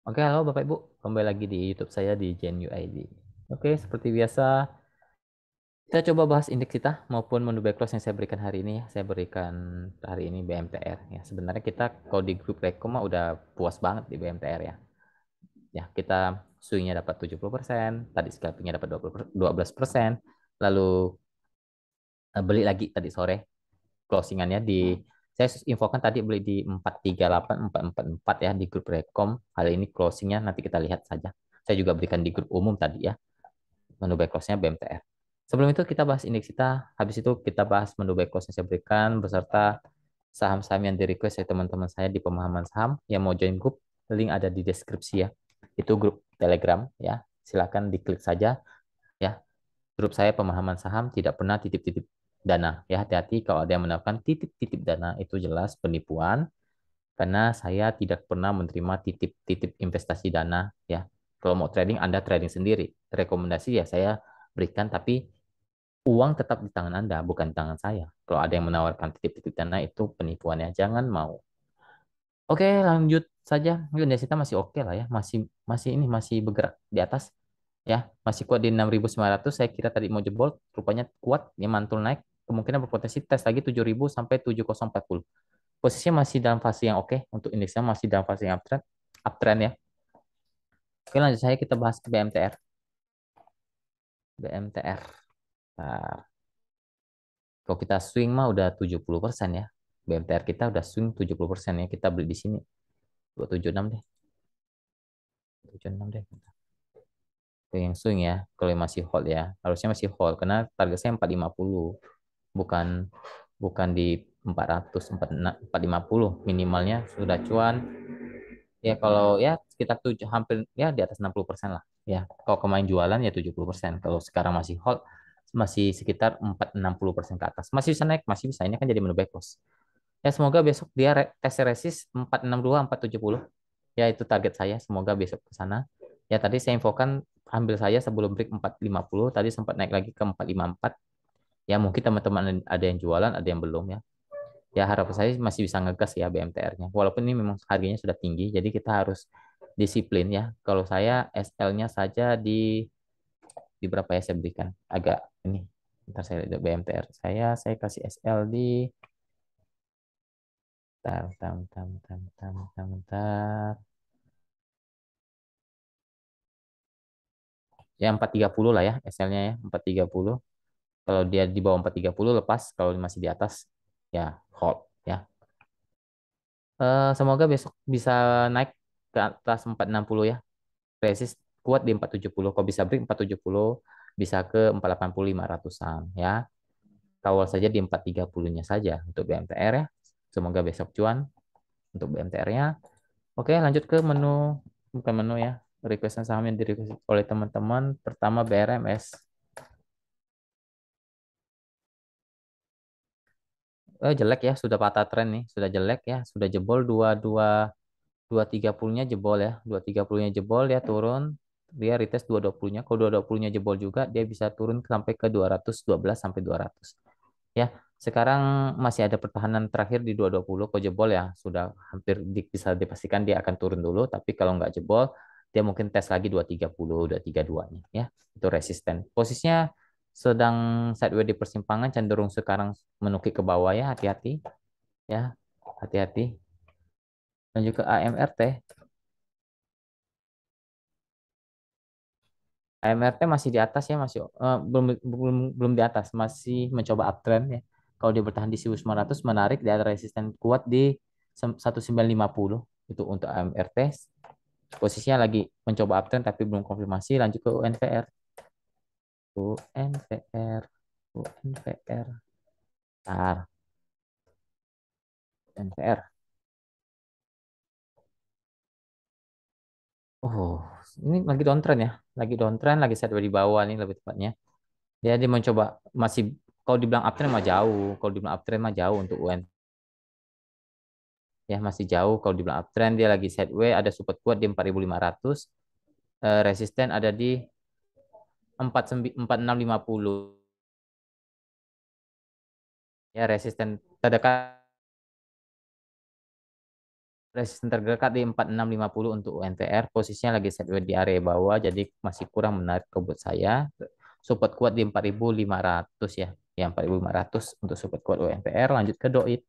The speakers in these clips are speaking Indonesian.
Oke, halo Bapak Ibu. Kembali lagi di YouTube saya di Gen UID. Oke, seperti biasa, kita coba bahas indeks kita maupun menu backclose yang saya berikan hari ini ya. Saya berikan hari ini BMTR ya. Sebenarnya kita kalau di grup Rekom mah udah puas banget di BMTR ya. Ya, kita swingnya dapat 70%, tadi scalpingnya dapat 12%, lalu beli lagi tadi sore closingannya di saya infokan tadi beli di 438 444 ya di grup Rekom. Kali ini closingnya nanti kita lihat saja. Saya juga berikan di grup umum tadi ya, menu back close-nya BMTR. Sebelum itu kita bahas indeks kita, habis itu kita bahas menu back close yang saya berikan beserta saham-saham yang di request oleh teman-teman saya di pemahaman saham yang mau join grup, link ada di deskripsi ya. Itu grup Telegram ya. Silakan diklik saja ya. Grup saya pemahaman saham tidak pernah titip-titip dana. Ya, hati-hati kalau ada yang menawarkan titip-titip dana itu jelas penipuan karena saya tidak pernah menerima titip-titip investasi dana ya. Kalau mau trading Anda trading sendiri. Rekomendasi ya saya berikan tapi uang tetap di tangan Anda bukan di tangan saya. Kalau ada yang menawarkan titip-titip dana itu penipuannya jangan mau. Oke, lanjut saja. Indonesia masih oke lah ya. Masih masih ini masih bergerak di atas ya, masih kuat di 6.900. Saya kira tadi mau jebol, rupanya kuat, ya mantul naik, kemungkinan berpotensi tes lagi 7.000 sampai 7040. Posisinya masih dalam fase yang oke, untuk indeksnya masih dalam fase yang uptrend, uptrend ya. Oke, lanjut saya kita bahas ke BMTR. BMTR. Nah, kalau kita swing mah udah 70% ya. BMTR kita udah swing 70% ya. Kita beli di sini 276 deh. 276 deh. Itu yang swing ya. Kalau yang masih hold ya. Harusnya masih hold karena target saya 450. Bukan bukan di 400, 450 minimalnya sudah cuan. Ya kalau ya sekitar tujuh hampir ya di atas 60% lah. Ya, kalau kemarin jualan ya 70%. Kalau sekarang masih hold masih sekitar 460% ke atas. Masih bisa naik, masih bisa. Ini kan jadi menu back close. Ya semoga besok dia tes resist 462, 470. Ya itu target saya. Semoga besok ke sana. Ya tadi saya infokan ambil saya sebelum break 450. Tadi sempat naik lagi ke 454. Ya mungkin teman-teman ada yang jualan, ada yang belum ya. Ya harapan saya masih bisa ngegas ya BMTR-nya. Walaupun ini memang harganya sudah tinggi, jadi kita harus disiplin ya. Kalau saya SL-nya saja di berapa ya saya berikan? Agak ini. Ntar saya lihat BMTR. Saya kasih SL di tar tam tam tam tam tam tar. Ya 430 lah ya SL-nya ya, 430. Kalau dia di bawah 430 lepas, kalau masih di atas ya hold ya. Semoga besok bisa naik ke atas 460 ya. Resist kuat di 470. Kalau bisa break 470, bisa ke 480 500-an ya. Kawal saja di 430-nya saja untuk BMTR ya. Semoga besok cuan untuk BMTR-nya. Oke, lanjut ke menu, bukan menu ya. Requestan saham yang di request oleh teman-teman. Pertama BRMS. Jelek ya, sudah patah tren nih, sudah jelek ya, sudah jebol 230-nya jebol ya, 230-nya jebol dia turun, dia retest 220-nya. Kalau 220-nya jebol juga dia bisa turun sampai ke 212 sampai 200. Ya, sekarang masih ada pertahanan terakhir di 220. Kalau jebol ya sudah hampir bisa dipastikan dia akan turun dulu, tapi kalau nggak jebol dia mungkin tes lagi 230, 232-nya ya. Itu resisten. Posisinya sedang sideways di persimpangan cenderung sekarang menukik ke bawah ya, hati-hati ya. Hati-hati. Dan juga AMRT. AMRT masih di atas ya, masih belum belum belum di atas, masih mencoba uptrend ya. Kalau dia bertahan di 1.900 menarik, dia ada resisten kuat di 1950 itu untuk AMRT. Posisinya lagi mencoba uptrend tapi belum konfirmasi. Lanjut ke UNVR. UNVR, UNVR. Tar, UNVR. Oh, ini lagi downtrend ya. Lagi downtrend, lagi sideways di bawah nih lebih tepatnya. Dia mencoba masih kalau dibilang uptrend mah jauh, kalau dibilang uptrend mah jauh untuk UN ya masih jauh kalau dibilang uptrend dia lagi sideways ada support kuat di 4.500, resisten ada di 4650 ya resisten terdekat Resisten terdekat di 4650 untuk UNTR. Posisinya lagi sideways di area bawah, jadi masih kurang menarik ke buat saya. Support kuat di 4500 ya. Ya 4500 untuk support kuat UNTR. Lanjut ke DOIT.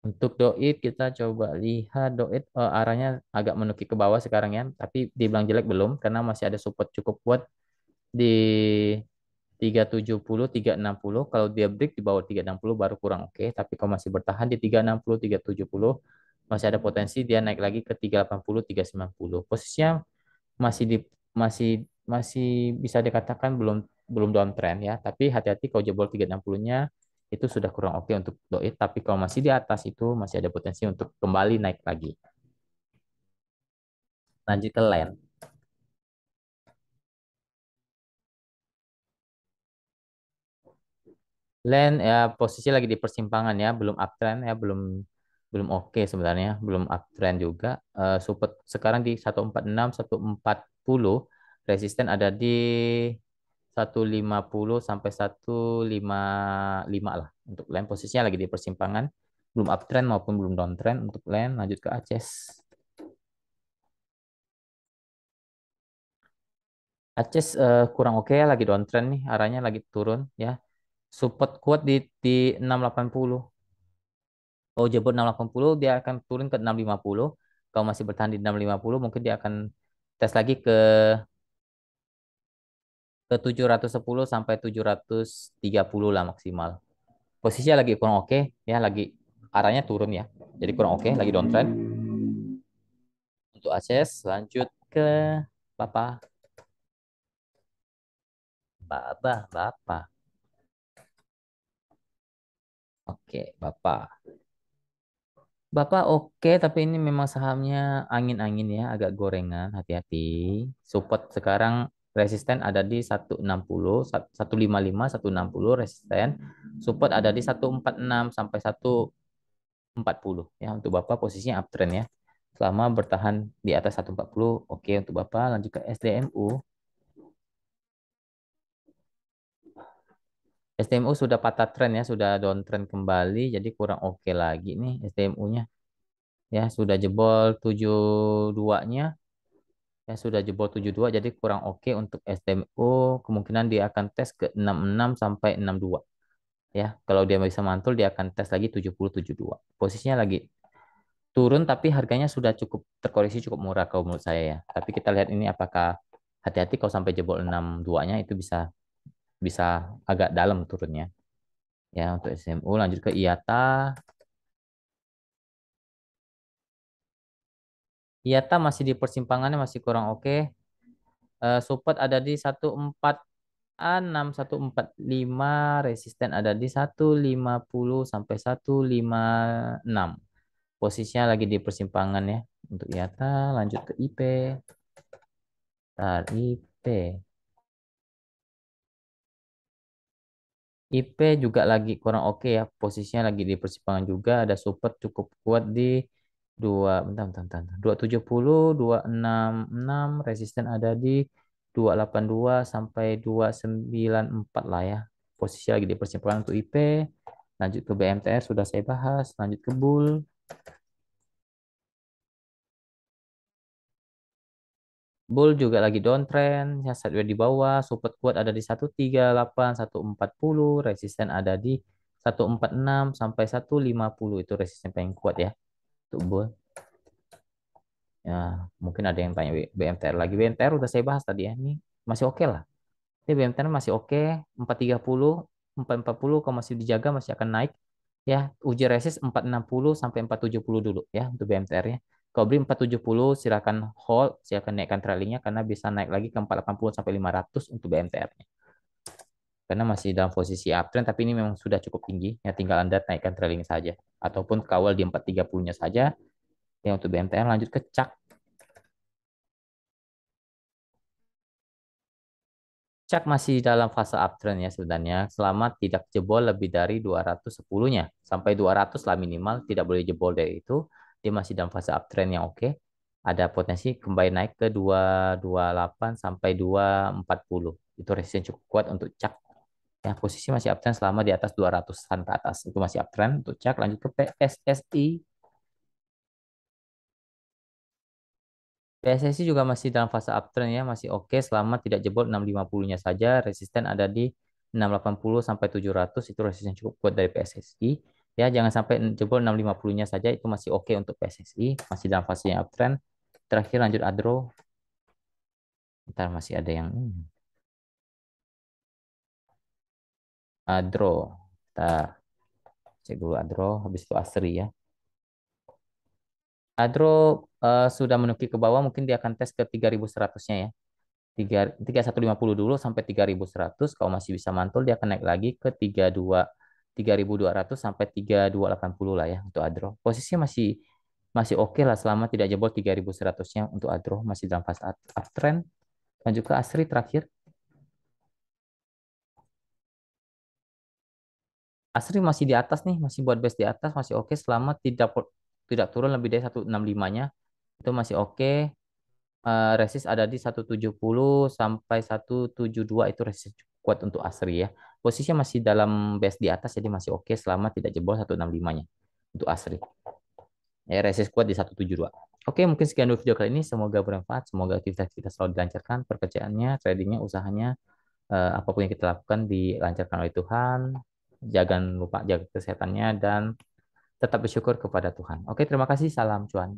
Untuk DOIT kita coba lihat DOIT arahnya agak menukik ke bawah sekarang ya. Tapi dibilang jelek belum karena masih ada support cukup kuat di 370, 360. Kalau dia break di bawah 360 baru kurang oke. Tapi kalau masih bertahan di 360, 370 masih ada potensi dia naik lagi ke 380, 390. Posisinya masih di masih masih bisa dikatakan belum belum downtrend ya. Tapi hati-hati kalau jebol 360-nya itu sudah kurang oke untuk doi. Tapi kalau masih di atas itu masih ada potensi untuk kembali naik lagi. Lanjut ke land. Land ya posisi lagi di persimpangan ya, belum uptrend ya, belum belum oke sebenarnya, belum uptrend juga. Support sekarang di 146, 140, resisten ada di 150 sampai 155 lah untuk land. Posisinya lagi di persimpangan, belum uptrend maupun belum downtrend untuk land. Lanjut ke Aces. Aces kurang oke ya, lagi downtrend nih, arahnya lagi turun ya. Support kuat di 680. Kalau jebol 680 dia akan turun ke 650. Kalau masih bertahan di 650 mungkin dia akan tes lagi ke 710 sampai 730 lah maksimal. Posisinya lagi kurang oke ya, lagi arahnya turun ya. Jadi kurang oke, lagi downtrend. Untuk Ases lanjut ke Bapak. Bapak. Oke, Bapak. Bapak oke, tapi ini memang sahamnya angin-angin ya, agak gorengan, hati-hati. Support sekarang resisten ada di 160, 155, 160 resisten. Support ada di 146 sampai 140 ya. Untuk Bapak posisinya uptrend ya. Selama bertahan di atas 140, oke untuk Bapak. Lanjut ke SDMU. SDMU sudah patah tren ya, sudah downtrend kembali, jadi kurang oke lagi nih SDMU-nya. Ya, sudah jebol 72-nya. Ya, sudah jebol 72 jadi kurang oke untuk SDMU. Kemungkinan dia akan tes ke 66 sampai 62. Ya, kalau dia bisa mantul dia akan tes lagi 70 72. Posisinya lagi turun tapi harganya sudah cukup terkoreksi cukup murah kalau menurut saya ya. Tapi kita lihat ini apakah hati-hati kalau sampai jebol 62-nya itu bisa bisa agak dalam turunnya. Ya, untuk SMU lanjut ke IATA. IATA masih di persimpangannya masih kurang oke. Support ada di 146, 145, resisten ada di 150 sampai 156. Posisinya lagi di persimpangan ya. Untuk IATA lanjut ke IP. Tar IP. IP juga lagi kurang oke ya. Posisinya lagi di persimpangan juga. Ada support cukup kuat di 2, bentar. 270, 266, resisten ada di 282 sampai 294 lah ya. Posisi lagi di persimpangan untuk IP. Lanjut ke BMTR sudah saya bahas. Lanjut ke Bull. Bull juga lagi downtrend, ya sideways di bawah, support kuat ada di 138, 140, resisten ada di 146 sampai 150 itu resisten paling kuat ya untuk Bull. Ya, mungkin ada yang tanya BMTR lagi. BMTR udah saya bahas tadi ya. Ini masih oke lah. Ini BMTR masih oke, 430, 440 kalau masih dijaga masih akan naik. Ya, uji resist 460 sampai 470 dulu ya untuk BMTR-nya. Kalau beli 470 silakan hold, silakan naikkan trailingnya karena bisa naik lagi ke 480 sampai 500 untuk BMTR-nya. Karena masih dalam posisi uptrend tapi ini memang sudah cukup tinggi, ya tinggal Anda naikkan trailing saja ataupun kawal di 430-nya saja. Ya untuk BMTR lanjut ke CAK. CAK masih dalam fase uptrend ya sebenarnya selama tidak jebol lebih dari 210-nya sampai 200 lah minimal, tidak boleh jebol dari itu. Dia masih dalam fase uptrend yang oke. Ada potensi kembali naik ke 228 sampai 240. Itu resisten cukup kuat untuk CAK. Ya, posisi masih uptrend selama di atas 200-an ke atas. Itu masih uptrend. Untuk cek lanjut ke PSSI. PSSI juga masih dalam fase uptrend ya, masih oke selama tidak jebol 650-nya saja. Resisten ada di 680 sampai 700 itu resisten cukup kuat dari PSSI. Ya, jangan sampai jebol 650-nya saja itu masih oke untuk PSSI, masih dalam fase yang uptrend. Terakhir lanjut Adro. Ntar masih ada yang Adro. Ntar cek dulu Adro, habis itu Asri ya. Adro sudah menuki ke bawah, mungkin dia akan tes ke 3100-nya ya. 3150 dulu sampai 3100. Kalau masih bisa mantul dia akan naik lagi ke 3200 sampai 3280 lah ya untuk Adro. Posisinya masih masih oke lah selama tidak jebol 3100-nya untuk Adro, masih dalam fase uptrend. Lanjut ke Asri terakhir. Asri masih di atas nih, masih buat base di atas, masih oke selama tidak turun lebih dari 165-nya. Itu masih oke. Resist ada di 170 sampai 172 itu resist kuat untuk Asri ya. Posisinya masih dalam base di atas jadi masih oke selama tidak jebol 165-nya untuk Asri. Ya, resist kuat di 172. Oke, mungkin sekian dulu video kali ini. Semoga bermanfaat. Semoga aktivitas kita selalu dilancarkan, pekerjaannya, tradingnya, usahanya, apapun yang kita lakukan dilancarkan oleh Tuhan. Jangan lupa jaga kesehatannya dan tetap bersyukur kepada Tuhan. Oke, terima kasih. Salam cuan.